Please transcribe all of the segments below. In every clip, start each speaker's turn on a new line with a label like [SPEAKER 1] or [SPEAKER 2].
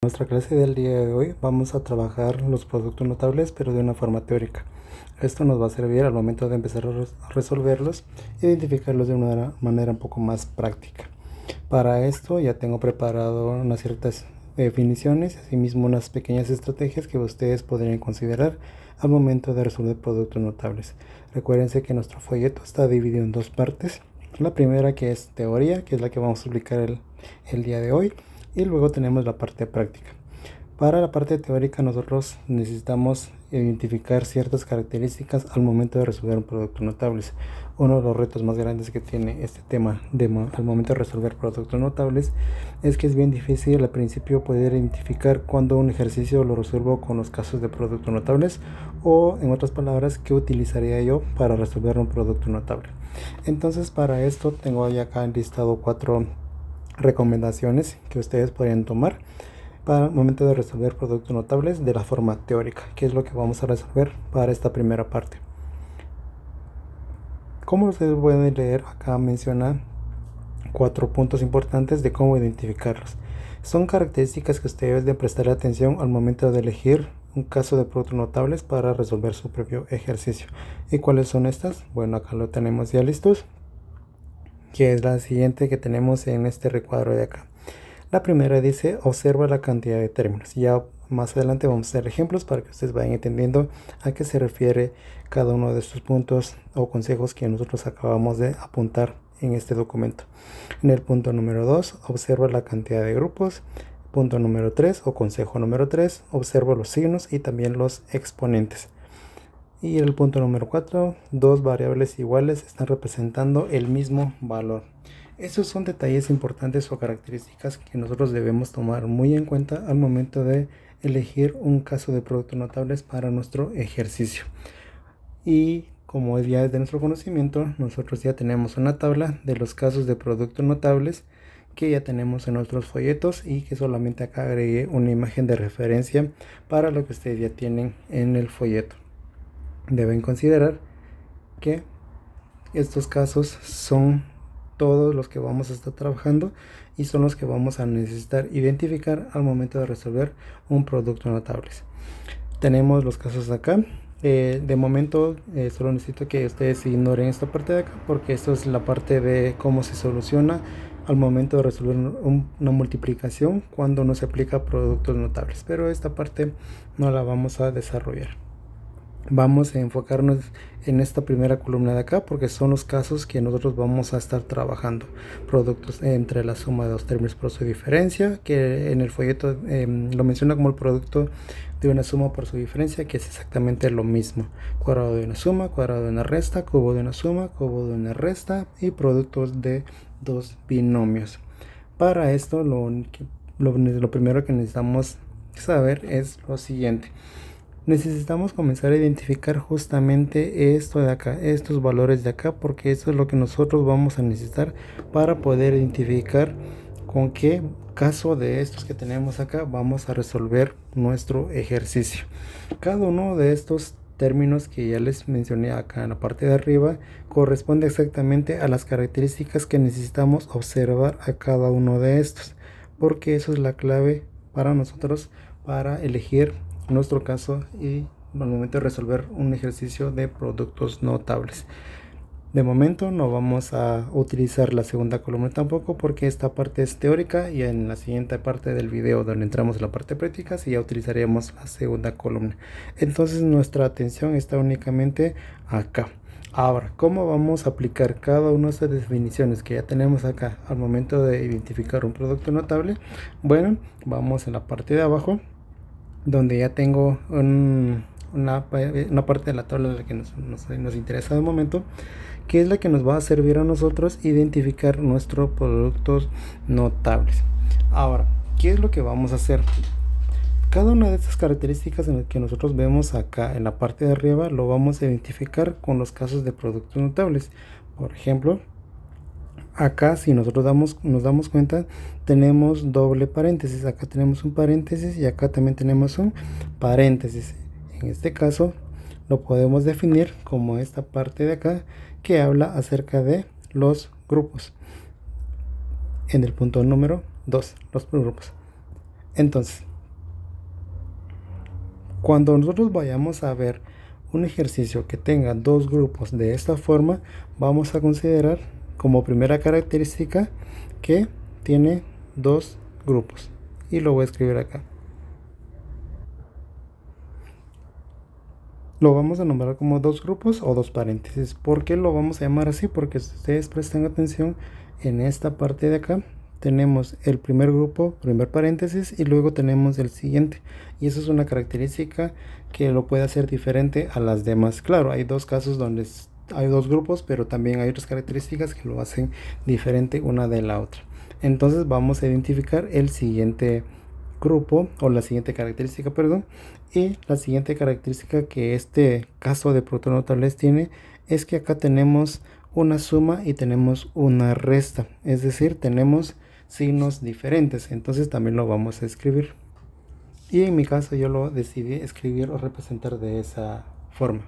[SPEAKER 1] Nuestra clase del día de hoy vamos a trabajar los productos notables pero de una forma teórica. Esto nos va a servir al momento de empezar a resolverlos, identificarlos de una manera un poco más práctica. Para esto ya tengo preparado unas ciertas definiciones y asimismo unas pequeñas estrategias que ustedes podrían considerar al momento de resolver productos notables. Recuérdense que nuestro folleto está dividido en dos partes. La primera, que es teoría, que es la que vamos a aplicar el día de hoy, y luego tenemos la parte práctica. Para la parte teórica nosotros necesitamos identificar ciertas características al momento de resolver un producto notables. Uno de los retos más grandes que tiene este tema al momento de resolver productos notables es que es bien difícil al principio poder identificar cuando un ejercicio lo resuelvo con los casos de productos notables, o en otras palabras, qué utilizaría yo para resolver un producto notable. Entonces, para esto tengo ya acá listado 4 recomendaciones que ustedes podrían tomar para el momento de resolver productos notables de la forma teórica, que es lo que vamos a resolver para esta primera parte. Como ustedes pueden leer, acá menciona 4 puntos importantes de cómo identificarlos. Son características que ustedes deben prestar atención al momento de elegir un caso de productos notables para resolver su propio ejercicio. ¿Y cuáles son estas? Bueno, acá lo tenemos ya listos, que es la siguiente que tenemos en este recuadro de acá. La primera dice: observa la cantidad de términos. Ya más adelante vamos a hacer ejemplos para que ustedes vayan entendiendo a qué se refiere cada uno de estos puntos o consejos que nosotros acabamos de apuntar en este documento. En el punto número 2, observa la cantidad de grupos. Punto número 3 o consejo número 3, observa los signos y también los exponentes. Y el punto número 4, dos variables iguales están representando el mismo valor. Estos son detalles importantes o características que nosotros debemos tomar muy en cuenta al momento de elegir un caso de productos notables para nuestro ejercicio. Y como ya es de nuestro conocimiento, nosotros ya tenemos una tabla de los casos de productos notables que ya tenemos en nuestros folletos, y que solamente acá agregué una imagen de referencia para lo que ustedes ya tienen en el folleto. Deben considerar que estos casos son todos los que vamos a estar trabajando y son los que vamos a necesitar identificar al momento de resolver un producto notable. Tenemos los casos acá. De momento solo necesito que ustedes ignoren esta parte de acá, porque esto es la parte de cómo se soluciona al momento de resolver una multiplicación cuando no se aplica productos notables, pero esta parte no la vamos a desarrollar. Vamos a enfocarnos en esta primera columna de acá, porque son los casos que nosotros vamos a estar trabajando. Productos entre la suma de dos términos por su diferencia, que en el folleto lo menciona como el producto de una suma por su diferencia, que es exactamente lo mismo. Cuadrado de una suma, cuadrado de una resta, cubo de una suma, cubo de una resta, y productos de dos binomios. Para esto lo primero que necesitamos saber es lo siguiente. Necesitamos comenzar a identificar justamente esto de acá, estos valores de acá, porque esto es lo que nosotros vamos a necesitar para poder identificar con qué caso de estos que tenemos acá vamos a resolver nuestro ejercicio. Cada uno de estos términos que ya les mencioné acá en la parte de arriba corresponde exactamente a las características que necesitamos observar a cada uno de estos, porque eso es la clave para nosotros para elegir nuestro caso y al momento de resolver un ejercicio de productos notables. De momento no vamos a utilizar la segunda columna tampoco, porque esta parte es teórica, y en la siguiente parte del video, donde entramos en la parte práctica, sí ya utilizaremos la segunda columna. Entonces nuestra atención está únicamente acá. Ahora, ¿cómo vamos a aplicar cada una de estas definiciones que ya tenemos acá al momento de identificar un producto notable? Bueno, vamos en la parte de abajo, donde ya tengo una parte de la tabla la que nos interesa de momento, que es la que nos va a servir a nosotros identificar nuestros productos notables. Ahora, ¿qué es lo que vamos a hacer? Cada una de estas características en las que nosotros vemos acá en la parte de arriba lo vamos a identificar con los casos de productos notables. Por ejemplo, acá si nosotros nos damos cuenta, tenemos doble paréntesis. Acá tenemos un paréntesis y acá también tenemos un paréntesis. En este caso lo podemos definir como esta parte de acá, que habla acerca de los grupos. En el punto número 2, los grupos. Entonces, Cuando nosotros vayamos a ver un ejercicio que tenga dos grupos de esta forma, vamos a considerar como primera característica que tiene dos grupos. Y lo voy a escribir acá. Lo vamos a nombrar como dos grupos o dos paréntesis. ¿Por qué lo vamos a llamar así? Porque si ustedes prestan atención, en esta parte de acá tenemos el primer grupo, primer paréntesis, y luego tenemos el siguiente. Y eso es una característica que lo puede hacer diferente a las demás. Claro, hay dos casos donde hay dos grupos, pero también hay otras características que lo hacen diferente una de la otra. Entonces vamos a identificar el siguiente grupo o la siguiente característica, perdón. Y la siguiente característica que este caso de protonotables tiene es que acá tenemos una suma y tenemos una resta, es decir, tenemos signos diferentes. Entonces también lo vamos a escribir, y en mi caso yo lo decidí escribir o representar de esa forma.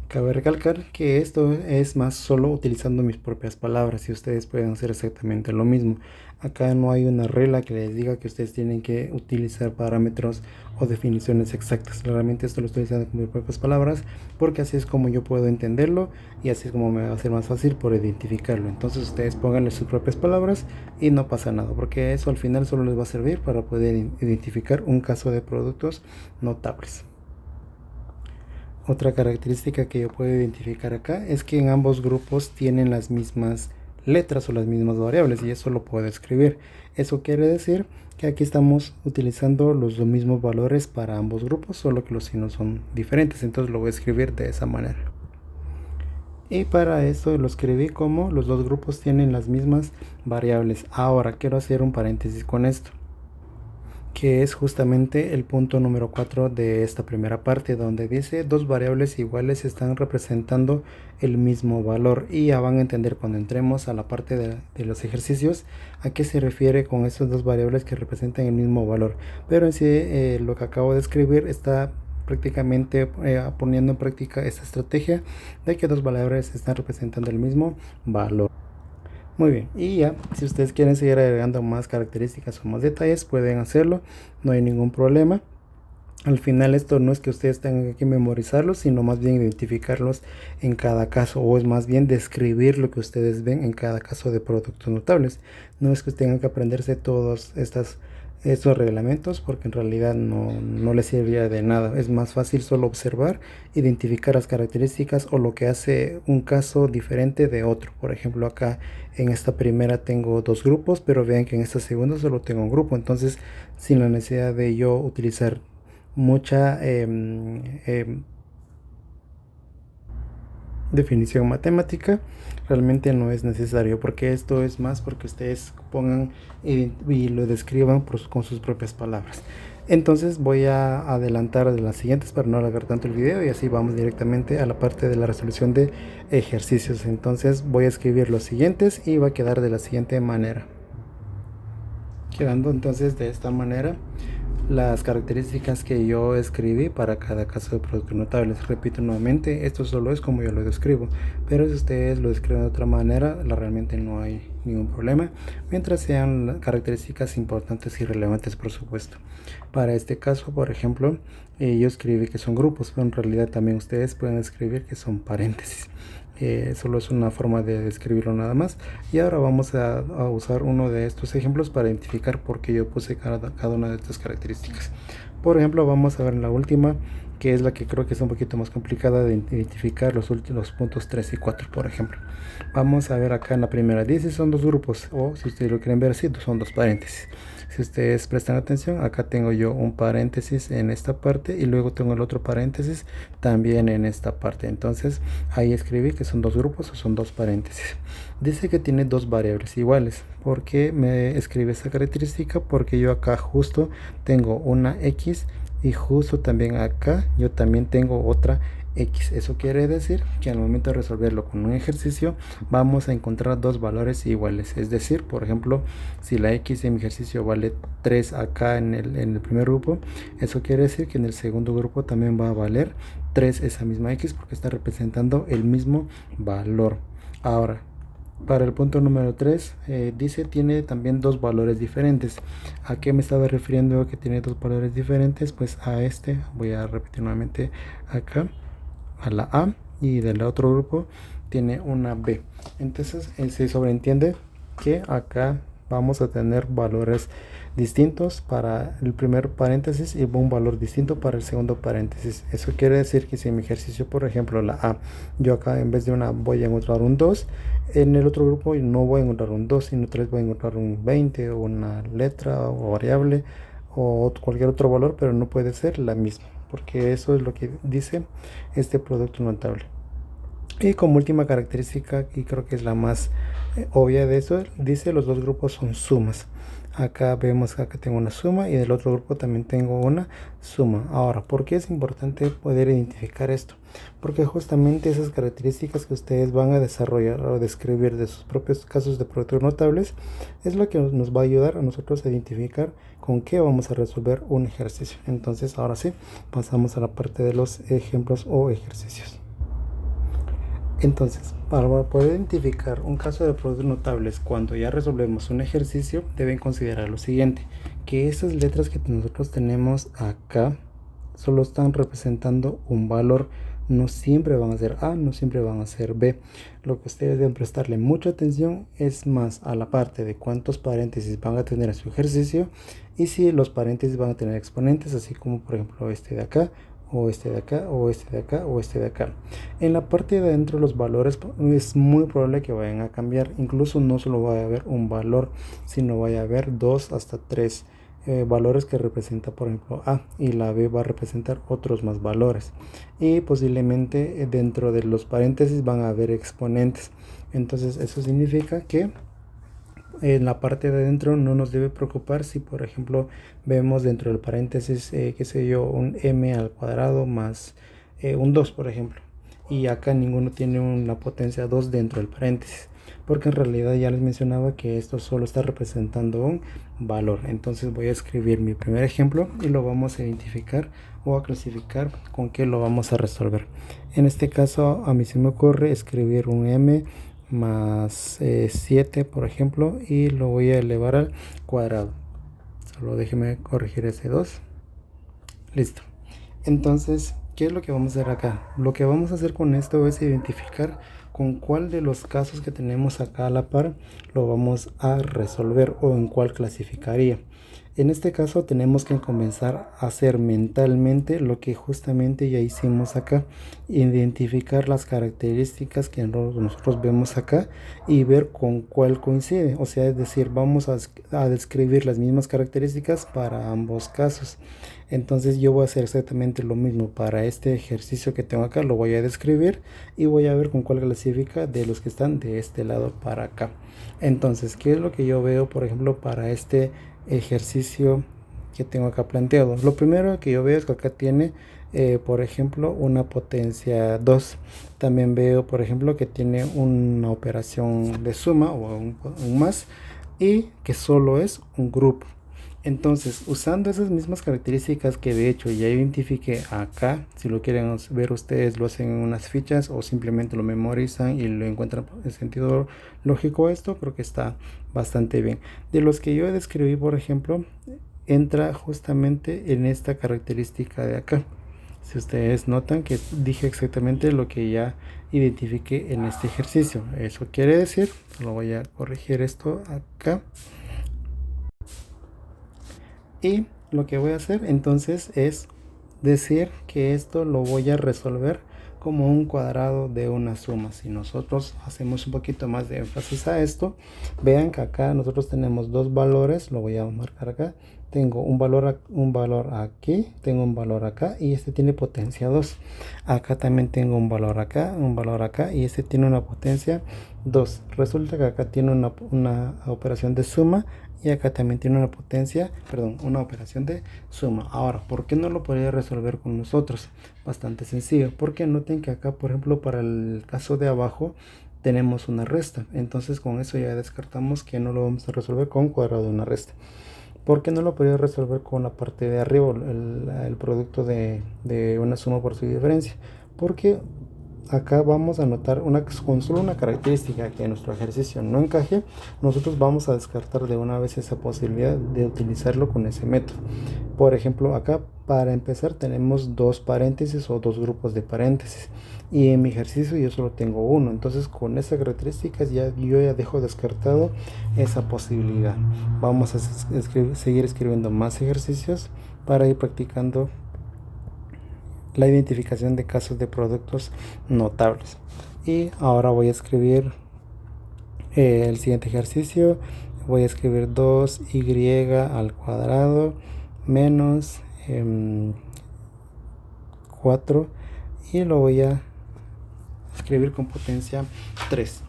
[SPEAKER 1] Cabe recalcar que esto es más solo utilizando mis propias palabras y ustedes pueden hacer exactamente lo mismo. Acá no hay una regla que les diga que ustedes tienen que utilizar parámetros o definiciones exactas. Realmente esto lo estoy diciendo con mis propias palabras porque así es como yo puedo entenderlo y así es como me va a ser más fácil por identificarlo. Entonces ustedes pónganle sus propias palabras y no pasa nada, porque eso al final solo les va a servir para poder identificar un caso de productos notables. Otra característica que yo puedo identificar acá es que en ambos grupos tienen las mismas letras o las mismas variables, y eso lo puedo escribir. Eso quiere decir que aquí estamos utilizando los mismos valores para ambos grupos, solo que los signos son diferentes. Entonces lo voy a escribir de esa manera. Y para esto lo escribí como los dos grupos tienen las mismas variables. Ahora quiero hacer un paréntesis con esto, que es justamente el punto número 4 de esta primera parte, donde dice dos variables iguales están representando el mismo valor. Y ya van a entender cuando entremos a la parte de los ejercicios a qué se refiere con estas dos variables que representan el mismo valor. Pero en sí lo que acabo de escribir está prácticamente poniendo en práctica esta estrategia de que dos variables están representando el mismo valor. Muy bien, y ya, si ustedes quieren seguir agregando más características o más detalles, pueden hacerlo, no hay ningún problema. Al final esto no es que ustedes tengan que memorizarlos, sino más bien identificarlos en cada caso, o es más bien describir lo que ustedes ven en cada caso de productos notables. No es que tengan que aprenderse todos estos reglamentos, porque en realidad no les serviría de nada. Es más fácil solo observar, identificar las características o lo que hace un caso diferente de otro. Por ejemplo, acá en esta primera tengo dos grupos, pero vean que en esta segunda solo tengo un grupo. Entonces, sin la necesidad de yo utilizar mucha definición matemática, realmente no es necesario, porque esto es más porque ustedes pongan y lo describan con sus propias palabras. Entonces voy a adelantar de las siguientes para no alargar tanto el video, y así vamos directamente a la parte de la resolución de ejercicios. Entonces voy a escribir los siguientes y va a quedar de la siguiente manera, quedando entonces de esta manera las características que yo escribí para cada caso de productos notables. Repito nuevamente, esto solo es como yo lo describo, pero si ustedes lo describen de otra manera, realmente no hay ningún problema, mientras sean características importantes y relevantes, por supuesto. Para este caso, por ejemplo, yo escribí que son grupos, pero en realidad también ustedes pueden escribir que son paréntesis. Solo es una forma de describirlo nada más. Y ahora vamos a usar uno de estos ejemplos para identificar por qué yo puse cada una de estas características. Por ejemplo, vamos a ver la última, que es la que creo que es un poquito más complicada de identificar, los puntos 3 y 4, por ejemplo. Vamos a ver acá en la primera, dice son dos grupos, o si ustedes lo quieren ver así, son dos paréntesis. Si ustedes prestan atención, acá tengo yo un paréntesis en esta parte y luego tengo el otro paréntesis también en esta parte. Entonces ahí escribí que son dos grupos o son dos paréntesis. Dice que tiene dos variables iguales. ¿Por qué me escribe esa característica? Porque yo acá justo tengo una X y justo también acá yo también tengo otra X. Eso quiere decir que al momento de resolverlo con un ejercicio vamos a encontrar dos valores iguales. Es decir, por ejemplo, si la X en mi ejercicio vale 3 acá en el primer grupo, eso quiere decir que en el segundo grupo también va a valer 3 esa misma X, porque está representando el mismo valor. Ahora, Para el punto número 3, dice tiene también dos valores diferentes. ¿A qué me estaba refiriendo que tiene dos valores diferentes? Pues a este, voy a repetir nuevamente acá, a la A, y del otro grupo tiene una B. Entonces se sobreentiende que acá vamos a tener valores distintos para el primer paréntesis y un valor distinto para el segundo paréntesis. Eso quiere decir que si en mi ejercicio, por ejemplo, la A, yo acá en vez de una voy a encontrar un 2, en el otro grupo no voy a encontrar un 2, sino tal vez voy a encontrar un 20 o una letra o variable o cualquier otro valor, pero no puede ser la misma, porque eso es lo que dice este producto notable. Y como última característica, y creo que es la más obvia de eso, dice los dos grupos son sumas. Acá vemos que acá tengo una suma y del otro grupo también tengo una suma. Ahora, ¿por qué es importante poder identificar esto? Porque justamente esas características que ustedes van a desarrollar o describir de sus propios casos de productos notables es lo que nos va a ayudar a nosotros a identificar con qué vamos a resolver un ejercicio. Entonces, ahora sí, pasamos a la parte de los ejemplos o ejercicios. Entonces, para poder identificar un caso de productos notables cuando ya resolvemos un ejercicio, deben considerar lo siguiente, que esas letras que nosotros tenemos acá solo están representando un valor, no siempre van a ser A, no siempre van a ser B. Lo que ustedes deben prestarle mucha atención es más a la parte de cuántos paréntesis van a tener en su ejercicio y si los paréntesis van a tener exponentes, así como por ejemplo este de acá, o este de acá, o este de acá, o este de acá. En la parte de adentro los valores es muy probable que vayan a cambiar, incluso no solo va a haber un valor, sino vaya a haber dos hasta tres valores que representa por ejemplo A, y la B va a representar otros más valores, y posiblemente dentro de los paréntesis van a haber exponentes. Entonces eso significa que en la parte de adentro no nos debe preocupar si por ejemplo vemos dentro del paréntesis qué sé yo, un m al cuadrado más un 2 por ejemplo, y acá ninguno tiene una potencia 2 dentro del paréntesis, porque en realidad ya les mencionaba que esto solo está representando un valor. Entonces voy a escribir mi primer ejemplo y lo vamos a identificar o a clasificar con qué lo vamos a resolver. En este caso a mí se me ocurre escribir un m más 7 por ejemplo, y lo voy a elevar al cuadrado. Solo déjeme corregir ese 2. Listo. Entonces, ¿qué es lo que vamos a hacer acá? Lo que vamos a hacer con esto es identificar con cuál de los casos que tenemos acá a la par lo vamos a resolver o en cuál clasificaría. En este caso tenemos que comenzar a hacer mentalmente lo que justamente ya hicimos acá, identificar las características que nosotros vemos acá y ver con cuál coincide. O sea, es decir, vamos a describir las mismas características para ambos casos. Entonces yo voy a hacer exactamente lo mismo para este ejercicio que tengo acá, lo voy a describir y voy a ver con cuál clasifica de los que están de este lado para acá. Entonces, ¿qué es lo que yo veo, por ejemplo, para este ejercicio que tengo acá planteado? Lo primero que yo veo es que acá tiene, por ejemplo, una potencia 2. También veo, por ejemplo, que tiene una operación de suma o un más, y que solo es un grupo. Entonces, usando esas mismas características que de hecho ya identifiqué acá, si lo quieren ver ustedes lo hacen en unas fichas o simplemente lo memorizan y lo encuentran en sentido lógico, esto creo que está bastante bien. De los que yo describí, por ejemplo, entra justamente en esta característica de acá. Si ustedes notan que dije exactamente lo que ya identifiqué en este ejercicio, eso quiere decir, lo voy a corregir esto acá. Y lo que voy a hacer entonces es decir que esto lo voy a resolver como un cuadrado de una suma. Si nosotros hacemos un poquito más de énfasis a esto, vean que acá nosotros tenemos dos valores, lo voy a marcar acá. Tengo un valor aquí, tengo un valor acá y este tiene potencia 2. Acá también tengo un valor acá y este tiene una potencia 2. Resulta que acá tiene una operación de suma y acá también tiene una potencia, perdón, una operación de suma. Ahora, ¿por qué no lo podría resolver con nosotros? Bastante sencillo, porque noten que acá, por ejemplo, para el caso de abajo tenemos una resta. Entonces con eso ya descartamos que no lo vamos a resolver con cuadrado de una resta. ¿Por qué no lo podría resolver con la parte de arriba, el producto de una suma por su diferencia? Porque acá vamos a notar con solo una característica que nuestro ejercicio no encaje, nosotros vamos a descartar de una vez esa posibilidad de utilizarlo con ese método. Por ejemplo, acá para empezar tenemos dos paréntesis o dos grupos de paréntesis, y en mi ejercicio yo solo tengo uno. Entonces con esas características yo ya dejo descartado esa posibilidad. Vamos a seguir escribiendo más ejercicios para ir practicando la identificación de casos de productos notables. Y ahora voy a escribir el siguiente ejercicio. Voy a escribir 2y al cuadrado menos 4, y lo voy a escribir con potencia 3.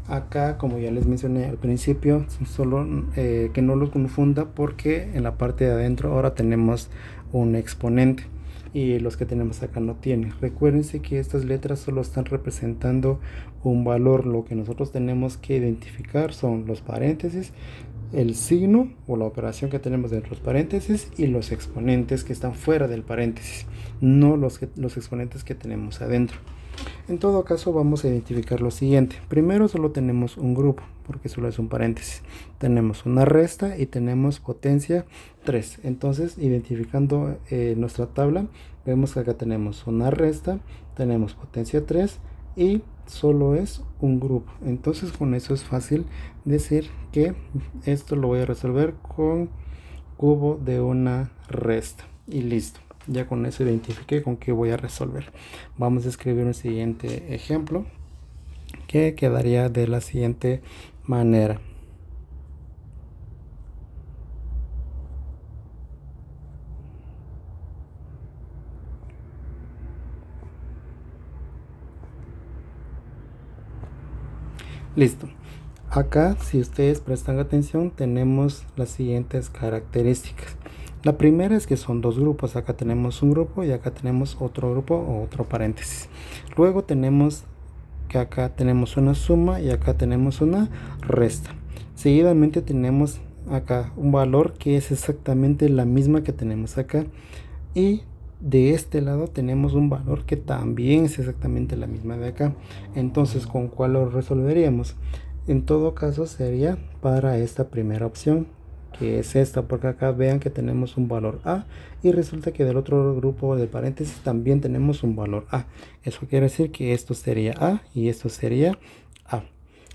[SPEAKER 1] Acá, como ya les mencioné al principio, solo que no lo confunda, porque en la parte de adentro ahora tenemos un exponente y los que tenemos acá no tienen. Recuérdense que estas letras solo están representando un valor. Lo que nosotros tenemos que identificar son los paréntesis, el signo o la operación que tenemos dentro de los paréntesis, y los exponentes que están fuera del paréntesis, no los exponentes que tenemos adentro. En todo caso, vamos a identificar lo siguiente. Primero solo tenemos un grupo, porque solo es un paréntesis. Tenemos una resta y tenemos potencia 3. Entonces, identificando nuestra tabla, vemos que acá tenemos una resta, tenemos potencia 3 y solo es un grupo. Entonces, con eso es fácil decir que esto lo voy a resolver con cubo de una resta. Y listo. Ya con eso identifiqué con qué voy a resolver. Vamos a escribir un siguiente ejemplo que quedaría de la siguiente manera. Listo. Acá, si ustedes prestan atención, tenemos las siguientes características. La primera es que son dos grupos. Acá tenemos un grupo y acá tenemos otro grupo o otro paréntesis. Luego tenemos que acá tenemos una suma y acá tenemos una resta. Seguidamente tenemos acá un valor que es exactamente la misma que tenemos acá, y de este lado tenemos un valor que también es exactamente la misma de acá. Entonces, ¿con cuál lo resolveríamos? En todo caso sería para esta primera opción, que es esta, porque acá vean que tenemos un valor A y resulta que del otro grupo de paréntesis también tenemos un valor A. Eso quiere decir que esto sería A y esto sería A.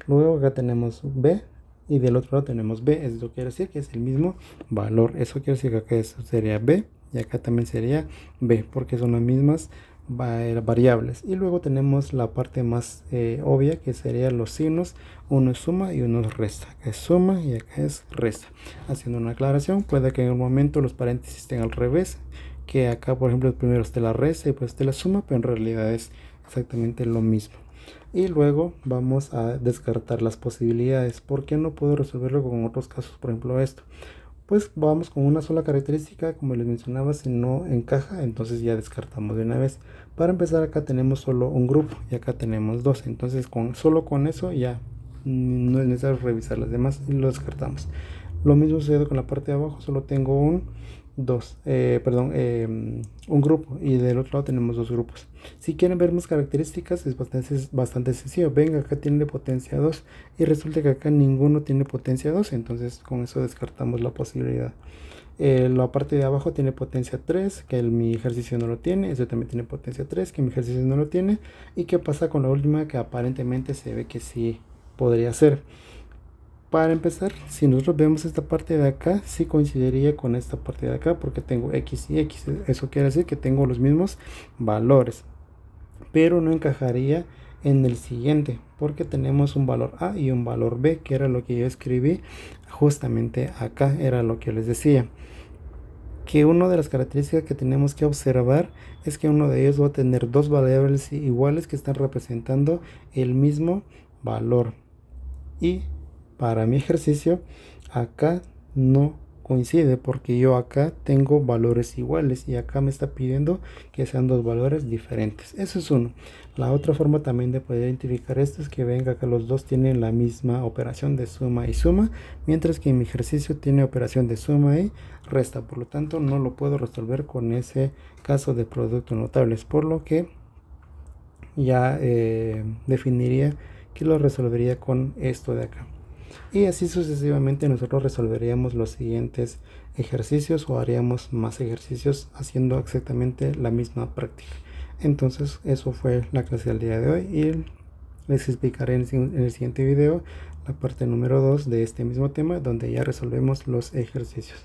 [SPEAKER 1] Luego acá tenemos B y del otro lado tenemos B. Esto quiere decir que es el mismo valor. Eso quiere decir que acá esto sería B y acá también sería B, porque son las mismas variables. Y luego tenemos la parte más obvia, que serían los signos. Uno es suma y uno es resta. Acá es suma y acá es resta. Haciendo una aclaración, puede que en un momento los paréntesis estén al revés, que acá por ejemplo primero esté la resta y después esté la suma, pero en realidad es exactamente lo mismo. Y luego vamos a descartar las posibilidades. ¿Por qué no puedo resolverlo con otros casos? Por ejemplo esto. Pues vamos con una sola característica, como les mencionaba. Si no encaja, entonces ya descartamos de una vez. Para empezar, acá tenemos solo un grupo y acá tenemos dos. Entonces solo con eso ya no es necesario revisar las demás y lo descartamos. Lo mismo sucede con la parte de abajo. Solo tengo un grupo y del otro lado tenemos dos grupos. Si quieren ver más características, es bastante sencillo. Venga, acá tiene potencia 2 y resulta que acá ninguno tiene potencia 2, entonces con eso descartamos la posibilidad. La parte de abajo tiene potencia 3, que mi ejercicio no lo tiene. Eso también tiene potencia 3, que mi ejercicio no lo tiene. ¿Y qué pasa con la última, que aparentemente se ve que sí podría ser? Para empezar, si nosotros vemos esta parte de acá, sí coincidiría con esta parte de acá, porque tengo X y X. Eso quiere decir que tengo los mismos valores, pero no encajaría en el siguiente, porque tenemos un valor A y un valor B, que era lo que yo escribí justamente acá. Era lo que les decía, que una de las características que tenemos que observar es que uno de ellos va a tener dos variables iguales que están representando el mismo valor. Y para mi ejercicio acá no coincide, porque yo acá tengo valores iguales y acá me está pidiendo que sean dos valores diferentes. Eso es uno. La otra forma también de poder identificar esto es que venga acá los dos tienen la misma operación de suma y suma, mientras que en mi ejercicio tiene operación de suma y resta. Por lo tanto, no lo puedo resolver con ese caso de productos notables, por lo que ya definiría que lo resolvería con esto de acá. Y así sucesivamente nosotros resolveríamos los siguientes ejercicios o haríamos más ejercicios haciendo exactamente la misma práctica. Entonces eso fue la clase del día de hoy y les explicaré en el siguiente video la parte número 2 de este mismo tema donde ya resolvemos los ejercicios.